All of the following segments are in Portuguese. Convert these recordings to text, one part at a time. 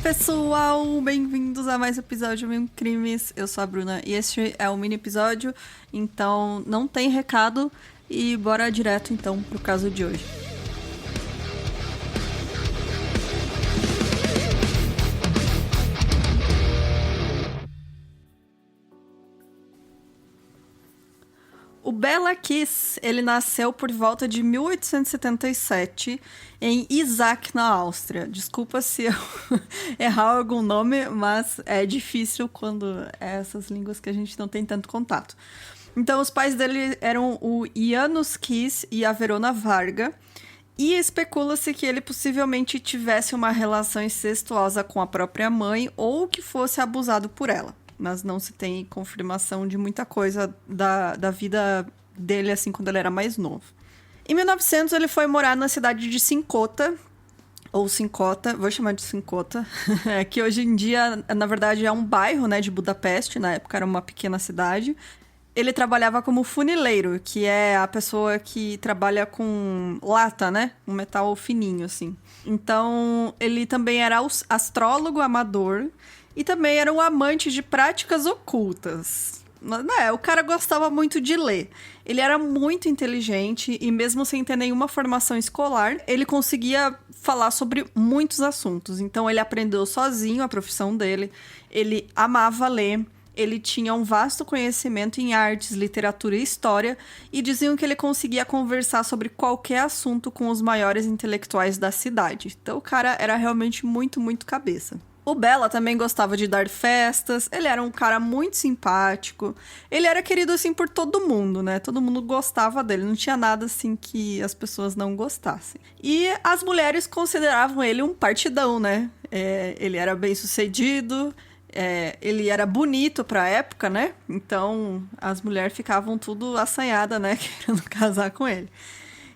pessoal, bem-vindos a mais um episódio de Crimes. Eu sou a Bruna e este é um mini episódio, então não tem recado e bora direto então pro caso de hoje. O Bela Kiss, ele nasceu por volta de 1877 em Isaac, na Áustria. Desculpa se eu errar algum nome, mas é difícil quando é essas línguas que a gente não tem tanto contato. Então, os pais dele eram o Janusz Kiss e a Verona Varga, e especula-se que ele possivelmente tivesse uma relação incestuosa com a própria mãe ou que fosse abusado por ela. Mas não se tem confirmação de muita coisa da vida dele, assim, quando ele era mais novo. Em 1900, ele foi morar na cidade de Sincota, ou Sincota, vou chamar de Sincota, que hoje em dia, na verdade, é um bairro, né, de Budapeste, na época era uma pequena cidade. Ele trabalhava como funileiro, que é a pessoa que trabalha com lata, né, um metal fininho, assim. Então, ele também era astrólogo amador, e também era um amante de práticas ocultas. O cara gostava muito de ler. Ele era muito inteligente e mesmo sem ter nenhuma formação escolar, ele conseguia falar sobre muitos assuntos. Então ele aprendeu sozinho a profissão dele, ele amava ler, ele tinha um vasto conhecimento em artes, literatura e história, e diziam que ele conseguia conversar sobre qualquer assunto com os maiores intelectuais da cidade. Então o cara era realmente muito, muito cabeça. O Bela também gostava de dar festas, ele era um cara muito simpático, ele era querido assim por todo mundo, né? Todo mundo gostava dele, não tinha nada assim que as pessoas não gostassem. E as mulheres consideravam ele um partidão, né? Ele era bem sucedido, ele era bonito pra época, né? Então as mulheres ficavam tudo assanhadas, né? Querendo casar com ele.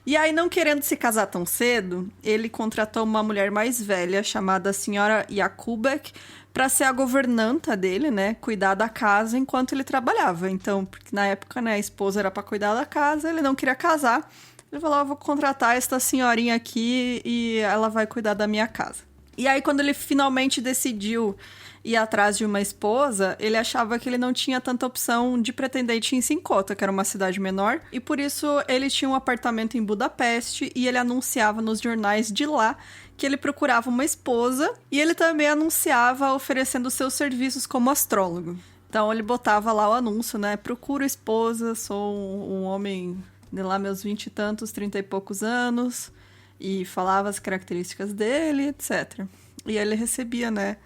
E aí, não querendo se casar tão cedo, ele contratou uma mulher mais velha, chamada Senhora Jakubek, para ser a governanta dele, né? Cuidar da casa enquanto ele trabalhava. Então, porque na época, né, a esposa era para cuidar da casa, ele não queria casar. Ele falou, vou contratar esta senhorinha aqui e ela vai cuidar da minha casa. E aí, quando ele finalmente decidiu ir atrás de uma esposa, ele achava que ele não tinha tanta opção de pretendente em Sincota, que era uma cidade menor, e por isso ele tinha um apartamento em Budapeste e ele anunciava nos jornais de lá que ele procurava uma esposa e ele também anunciava oferecendo seus serviços como astrólogo. Então ele botava lá o anúncio, né? Procuro esposa, sou um homem de lá meus 20 e tantos, 30 e poucos anos, e falava as características dele, etc. E ele recebia, né,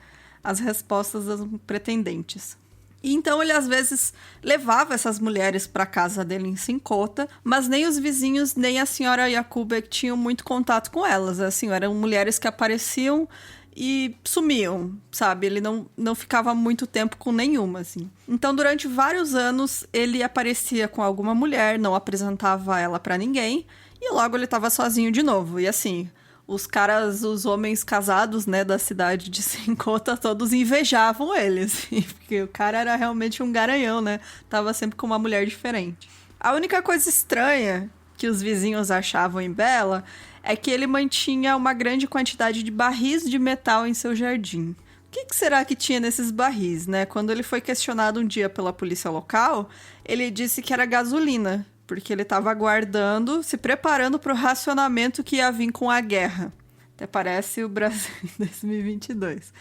as respostas das pretendentes. E então ele às vezes levava essas mulheres para casa dele em Sincota, mas nem os vizinhos nem a senhora Jakubek tinham muito contato com elas. Assim, eram mulheres que apareciam e sumiam, sabe? Ele não ficava muito tempo com nenhuma, assim. Então, durante vários anos, ele aparecia com alguma mulher, não apresentava ela para ninguém, e logo ele estava sozinho de novo. E assim, os homens casados, né, da cidade de Sincota, todos invejavam ele, assim, porque o cara era realmente um garanhão, né? Tava sempre com uma mulher diferente. A única coisa estranha que os vizinhos achavam em Bela é que ele mantinha uma grande quantidade de barris de metal em seu jardim. O que será que tinha nesses barris, né? Quando ele foi questionado um dia pela polícia local, ele disse que era gasolina, porque ele estava aguardando, se preparando para o racionamento que ia vir com a guerra. Até parece o Brasil em 2022.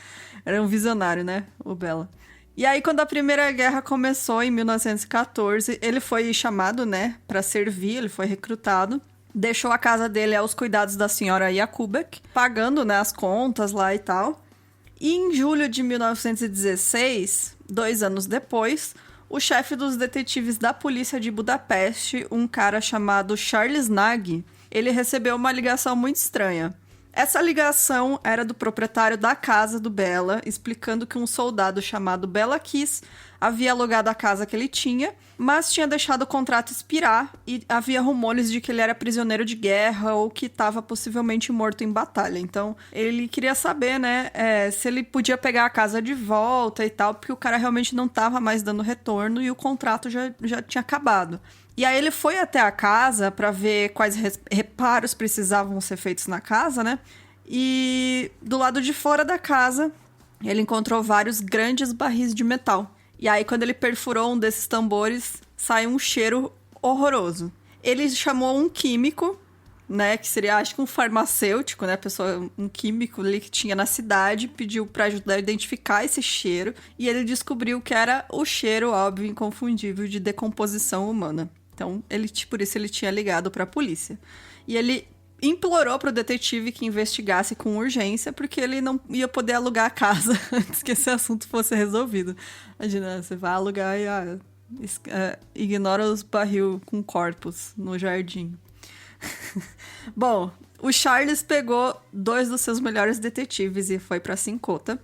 Era um visionário, né, o Bela. E aí, quando a Primeira Guerra começou, em 1914, ele foi chamado, né, para servir, ele foi recrutado. Deixou a casa dele aos cuidados da senhora Jakubek, pagando, né, as contas lá e tal. E em julho de 1916, 2 anos depois, o chefe dos detetives da polícia de Budapeste, um cara chamado Charles Nagy, ele recebeu uma ligação muito estranha. Essa ligação era do proprietário da casa do Bela, explicando que um soldado chamado Bela Kiss havia alugado a casa que ele tinha, mas tinha deixado o contrato expirar e havia rumores de que ele era prisioneiro de guerra ou que estava possivelmente morto em batalha. Então, ele queria saber, né, se ele podia pegar a casa de volta e tal, porque o cara realmente não estava mais dando retorno e o contrato já tinha acabado. E aí ele foi até a casa para ver quais reparos precisavam ser feitos na casa, né? E do lado de fora da casa ele encontrou vários grandes barris de metal. E aí, quando ele perfurou um desses tambores, saiu um cheiro horroroso. Ele chamou um químico, né, que seria, acho que um farmacêutico, né, um químico ali que tinha na cidade, pediu para ajudar a identificar esse cheiro, e ele descobriu que era o cheiro óbvio e inconfundível de decomposição humana. Então, por isso ele tinha ligado para a polícia. E ele implorou para o detetive que investigasse com urgência, porque ele não ia poder alugar a casa antes que esse assunto fosse resolvido. Imagina, você vai alugar e ignora os barril com corpos no jardim. Bom, o Charles pegou 2 dos seus melhores detetives e foi pra Cincota.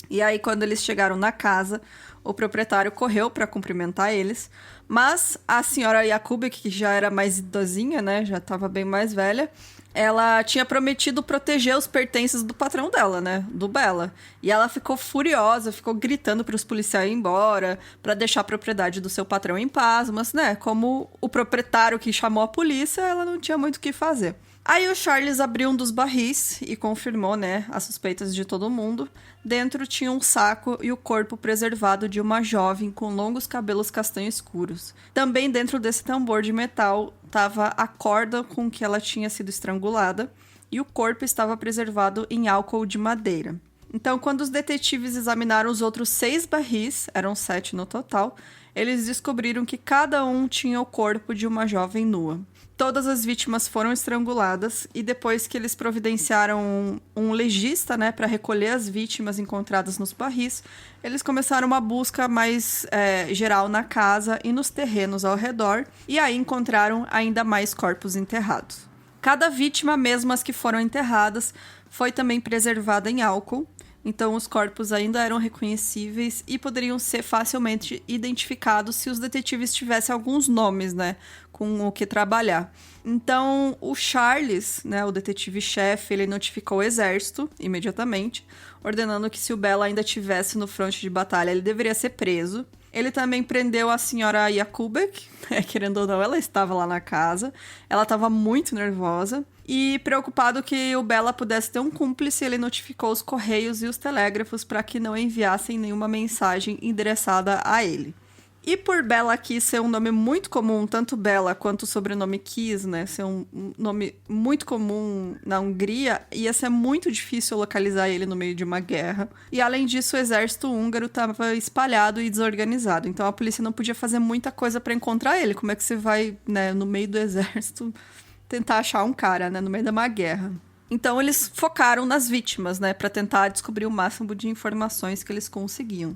E aí, quando eles chegaram na casa, o proprietário correu para cumprimentar eles, mas a senhora Jakubek, que já era mais idosinha, né, já estava bem mais velha, ela tinha prometido proteger os pertences do patrão dela, né, do Bela. E ela ficou furiosa, ficou gritando para os policiais ir embora, para deixar a propriedade do seu patrão em paz, mas, né, como o proprietário que chamou a polícia, ela não tinha muito o que fazer. Aí o Charles abriu um dos barris e confirmou, né, as suspeitas de todo mundo. Dentro tinha um saco e o corpo preservado de uma jovem com longos cabelos castanho escuros. Também dentro desse tambor de metal estava a corda com que ela tinha sido estrangulada e o corpo estava preservado em álcool de madeira. Então, quando os detetives examinaram os outros 6 barris, eram 7 no total, eles descobriram que cada um tinha o corpo de uma jovem nua. Todas as vítimas foram estranguladas e depois que eles providenciaram um legista, né, para recolher as vítimas encontradas nos barris, eles começaram uma busca mais geral na casa e nos terrenos ao redor, e aí encontraram ainda mais corpos enterrados. Cada vítima, mesmo as que foram enterradas, foi também preservada em álcool. Então, os corpos ainda eram reconhecíveis e poderiam ser facilmente identificados se os detetives tivessem alguns nomes, né, com o que trabalhar. Então, o Charles, né, o detetive-chefe, ele notificou o exército imediatamente, ordenando que se o Bela ainda estivesse no fronte de batalha, ele deveria ser preso. Ele também prendeu a senhora Jakubek, querendo ou não, ela estava lá na casa. Ela estava muito nervosa. E preocupado que o Bela pudesse ter um cúmplice, ele notificou os correios e os telégrafos para que não enviassem nenhuma mensagem endereçada a ele. E por Bela Kiss ser um nome muito comum, tanto Bela quanto o sobrenome Kiss, né, ser um nome muito comum na Hungria, ia ser muito difícil localizar ele no meio de uma guerra. E além disso, o exército húngaro estava espalhado e desorganizado, então a polícia não podia fazer muita coisa para encontrar ele. Como é que você vai, né, no meio do exército tentar achar um cara, né, no meio de uma guerra? Então eles focaram nas vítimas, né, para tentar descobrir o máximo de informações que eles conseguiam.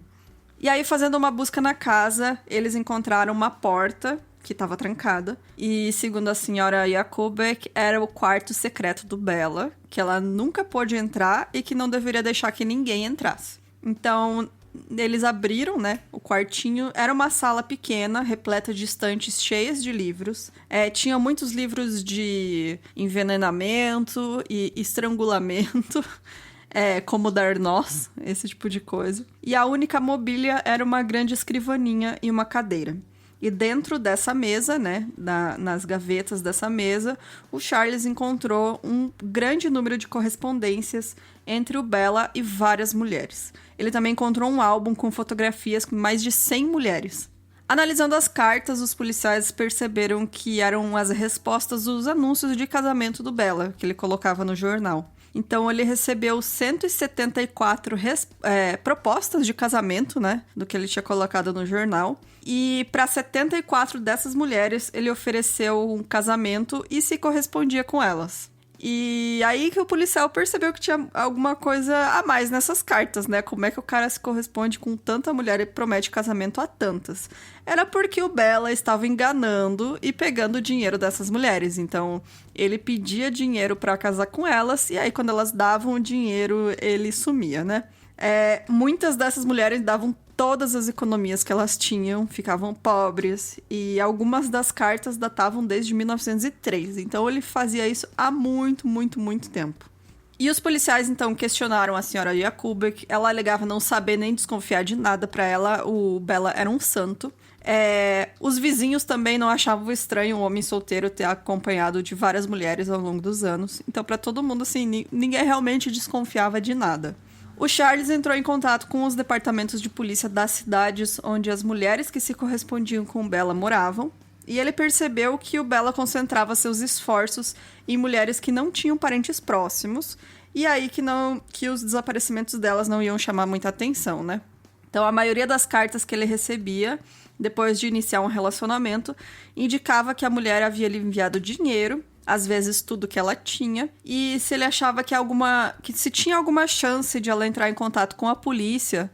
E aí, fazendo uma busca na casa, eles encontraram uma porta que estava trancada. E, segundo a senhora Jakubek, era o quarto secreto do Bela, que ela nunca pôde entrar e que não deveria deixar que ninguém entrasse. Então, eles abriram, né, o quartinho. Era uma sala pequena, repleta de estantes cheias de livros. Tinha muitos livros de envenenamento e estrangulamento. Como dar nós, esse tipo de coisa. E a única mobília era uma grande escrivaninha e uma cadeira. E dentro dessa mesa, né, nas gavetas dessa mesa, o Charles encontrou um grande número de correspondências entre o Bela e várias mulheres. Ele também encontrou um álbum com fotografias com mais de 100 mulheres. Analisando as cartas, os policiais perceberam que eram as respostas dos anúncios de casamento do Bela, que ele colocava no jornal. Então, ele recebeu 174 propostas de casamento, né? Do que ele tinha colocado no jornal. E para 74 dessas mulheres, ele ofereceu um casamento e se correspondia com elas. E aí que o policial percebeu que tinha alguma coisa a mais nessas cartas, né? Como é que o cara se corresponde com tanta mulher e promete casamento a tantas? Era porque o Bela estava enganando e pegando o dinheiro dessas mulheres. Então, ele pedia dinheiro para casar com elas e aí quando elas davam o dinheiro, ele sumia, né? Muitas dessas mulheres davam todas as economias que elas tinham, ficavam pobres, e algumas das cartas datavam desde 1903. Então ele fazia isso há muito, muito, muito tempo. E os policiais então questionaram a senhora Jakubek. Ela alegava não saber nem desconfiar de nada. Para ela, o Bela era um santo. Os vizinhos também não achavam estranho um homem solteiro ter acompanhado de várias mulheres ao longo dos anos. Então, para todo mundo, assim, ninguém realmente desconfiava de nada. O Charles entrou em contato com os departamentos de polícia das cidades onde as mulheres que se correspondiam com Bella moravam, e ele percebeu que o Bella concentrava seus esforços em mulheres que não tinham parentes próximos, e aí que os desaparecimentos delas não iam chamar muita atenção, né? Então, a maioria das cartas que ele recebia, depois de iniciar um relacionamento, indicava que a mulher havia lhe enviado dinheiro, às vezes tudo que ela tinha, e se ele achava que se tinha alguma chance de ela entrar em contato com a polícia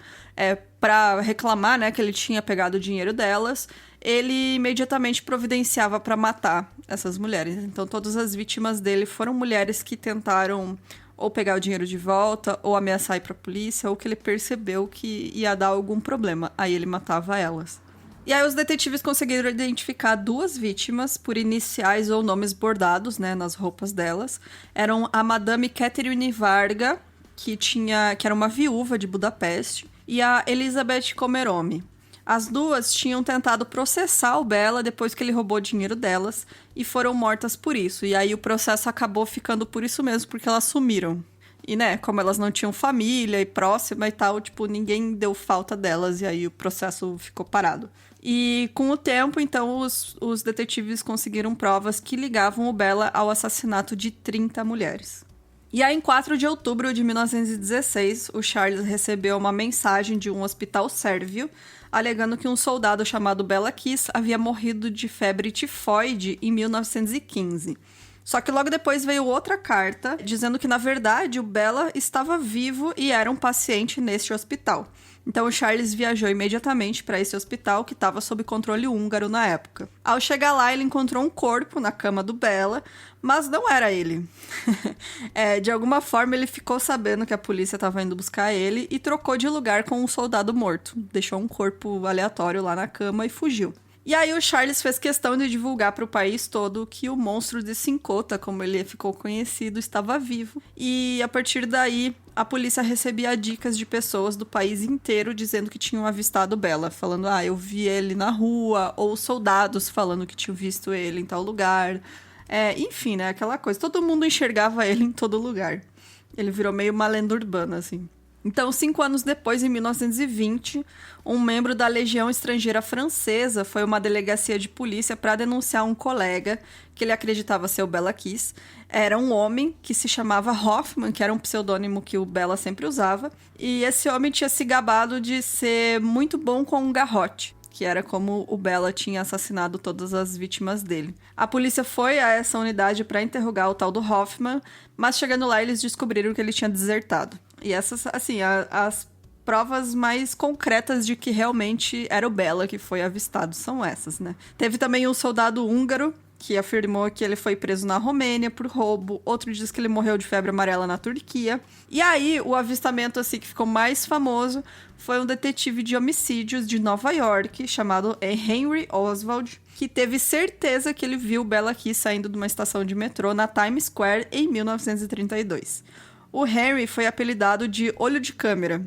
para reclamar, né, que ele tinha pegado o dinheiro delas, ele imediatamente providenciava para matar essas mulheres. Então, todas as vítimas dele foram mulheres que tentaram ou pegar o dinheiro de volta, ou ameaçar ir pra polícia, ou que ele percebeu que ia dar algum problema. Aí ele matava elas. E aí os detetives conseguiram identificar 2 vítimas por iniciais ou nomes bordados, né, nas roupas delas. Eram a Madame Catherine Varga, que era uma viúva de Budapeste, e a Elizabeth Komeromi. As 2 tinham tentado processar o Bella depois que ele roubou dinheiro delas e foram mortas por isso. E aí o processo acabou ficando por isso mesmo, porque elas sumiram. E, né, como elas não tinham família e próxima e tal, tipo, ninguém deu falta delas e aí o processo ficou parado. E com o tempo, então, os detetives conseguiram provas que ligavam o Bella ao assassinato de 30 mulheres. E aí, em 4 de outubro de 1916, o Charles recebeu uma mensagem de um hospital sérvio alegando que um soldado chamado Bela Kiss havia morrido de febre tifoide em 1915. Só que logo depois veio outra carta dizendo que, na verdade, o Bela estava vivo e era um paciente neste hospital. Então o Charles viajou imediatamente para esse hospital que estava sob controle húngaro na época. Ao chegar lá, ele encontrou um corpo na cama do Bela, mas não era ele. De alguma forma, ele ficou sabendo que a polícia estava indo buscar ele e trocou de lugar com um soldado morto. Deixou um corpo aleatório lá na cama e fugiu. E aí o Charles fez questão de divulgar para o país todo que o monstro de Sincota, como ele ficou conhecido, estava vivo. E a partir daí, a polícia recebia dicas de pessoas do país inteiro dizendo que tinham avistado Bela, falando, eu vi ele na rua, ou soldados falando que tinham visto ele em tal lugar. Enfim, né, aquela coisa. Todo mundo enxergava ele em todo lugar. Ele virou meio uma lenda urbana, assim. Então, 5 anos depois, em 1920, um membro da Legião Estrangeira Francesa foi a uma delegacia de polícia para denunciar um colega que ele acreditava ser o Bela Kiss. Era um homem que se chamava Hoffman, que era um pseudônimo que o Bela sempre usava. E esse homem tinha se gabado de ser muito bom com um garrote, que era como o Bela tinha assassinado todas as vítimas dele. A polícia foi a essa unidade para interrogar o tal do Hoffman, mas chegando lá eles descobriram que ele tinha desertado. E essas, assim, as provas mais concretas de que realmente era o Bela que foi avistado são essas, né? Teve também um soldado húngaro que afirmou que ele foi preso na Romênia por roubo. Outro diz que ele morreu de febre amarela na Turquia. E aí, o avistamento assim que ficou mais famoso foi um detetive de homicídios de Nova York, chamado Henry Oswald, que teve certeza que ele viu Bela Kiss saindo de uma estação de metrô na Times Square em 1932. O Henry foi apelidado de Olho de Câmera,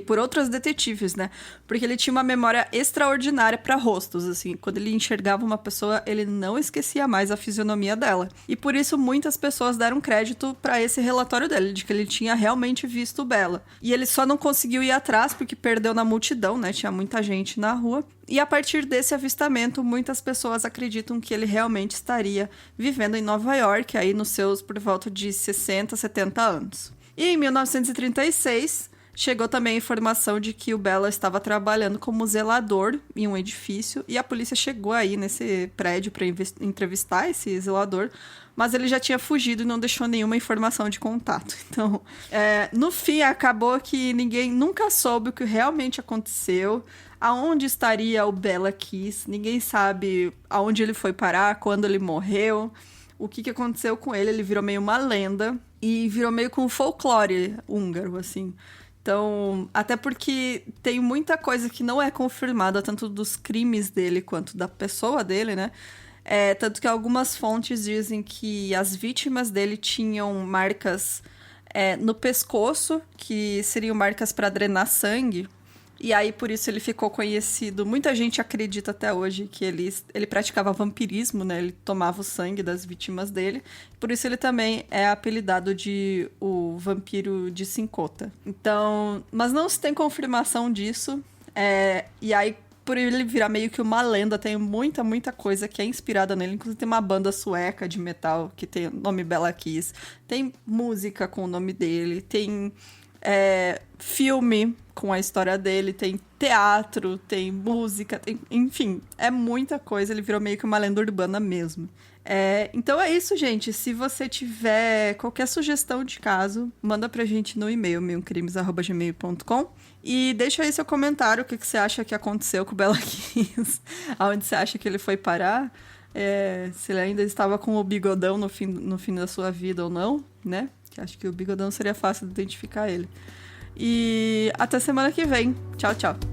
por outros detetives, né? Porque ele tinha uma memória extraordinária para rostos, assim. Quando ele enxergava uma pessoa, ele não esquecia mais a fisionomia dela. E por isso muitas pessoas deram crédito para esse relatório dele, de que ele tinha realmente visto Bela. E ele só não conseguiu ir atrás porque perdeu na multidão, né? Tinha muita gente na rua. E a partir desse avistamento, muitas pessoas acreditam que ele realmente estaria vivendo em Nova York, aí nos seus por volta de 60, 70 anos. E em 1936, chegou também a informação de que o Bela estava trabalhando como zelador em um edifício, e a polícia chegou aí nesse prédio para entrevistar esse zelador, mas ele já tinha fugido e não deixou nenhuma informação de contato. Então, no fim, acabou que ninguém nunca soube o que realmente aconteceu, aonde estaria o Bela Kiss, ninguém sabe aonde ele foi parar, quando ele morreu, o que aconteceu com ele. Ele virou meio uma lenda e virou meio com folclore húngaro, assim. Então, até porque tem muita coisa que não é confirmada, tanto dos crimes dele quanto da pessoa dele, né? Tanto que algumas fontes dizem que as vítimas dele tinham marcas no pescoço, que seriam marcas para drenar sangue, E aí, por isso, ele ficou conhecido. Muita gente acredita até hoje que ele praticava vampirismo, né? Ele tomava o sangue das vítimas dele. Por isso, ele também é apelidado de o vampiro de Cincota. Então, mas não se tem confirmação disso. E aí, por ele virar meio que uma lenda, tem muita coisa que é inspirada nele. Inclusive, tem uma banda sueca de metal que tem o nome Bela Kiss. Tem música com o nome dele. Tem filme com a história dele. Tem teatro, tem música, enfim, é muita coisa. Ele virou meio que uma lenda urbana mesmo. Então é isso, gente. Se você tiver qualquer sugestão de caso, manda pra gente no e-mail, meiumcrimes@gmail.com. E deixa aí seu comentário, o que você acha que aconteceu com o Bela Kiss, aonde você acha que ele foi parar, se ele ainda estava com o bigodão no fim da sua vida ou não, né? Que acho que o bigodão seria fácil de identificar ele. E até semana que vem. Tchau, tchau.